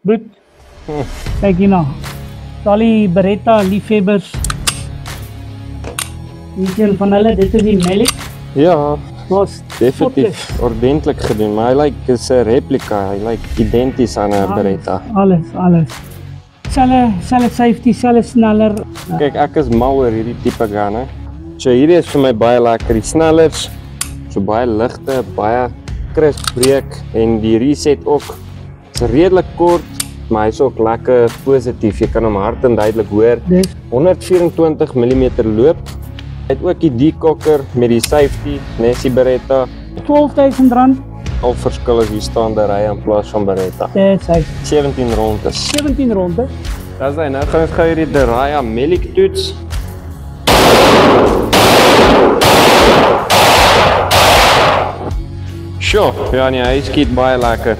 Goed. Kijk hier nou. Al die Beretta liefhebbers. Weet jy van hulle, dit is die Malik. Ja, Was definitief ordentlik gedoen, maar hy is 'n replika, hy identies aan 'n Beretta. Alles. Selfe safety, selfe sneller. Kyk, ek is mal oor hierdie tipe gun, hè. So hierdie is vir my baie lekker, die snellers, so baie ligte, baie crisp breek en die reset ook is redelik kort, maar hy's ook lekker positief. Jy kan hom hard en duidelik hoor. Dis 124 mm loop. Hy het ook die decocker met die safety, Nessie Beretta. R12.000. Al verskil is die staande ry in plaas van Beretta. Dis hy. 17 rondes. 17 ronde. Dis hy, nou gaan ons gou hierdie Deraya Malik toets. Sjoe, ja nee, hy skiet baie lekker.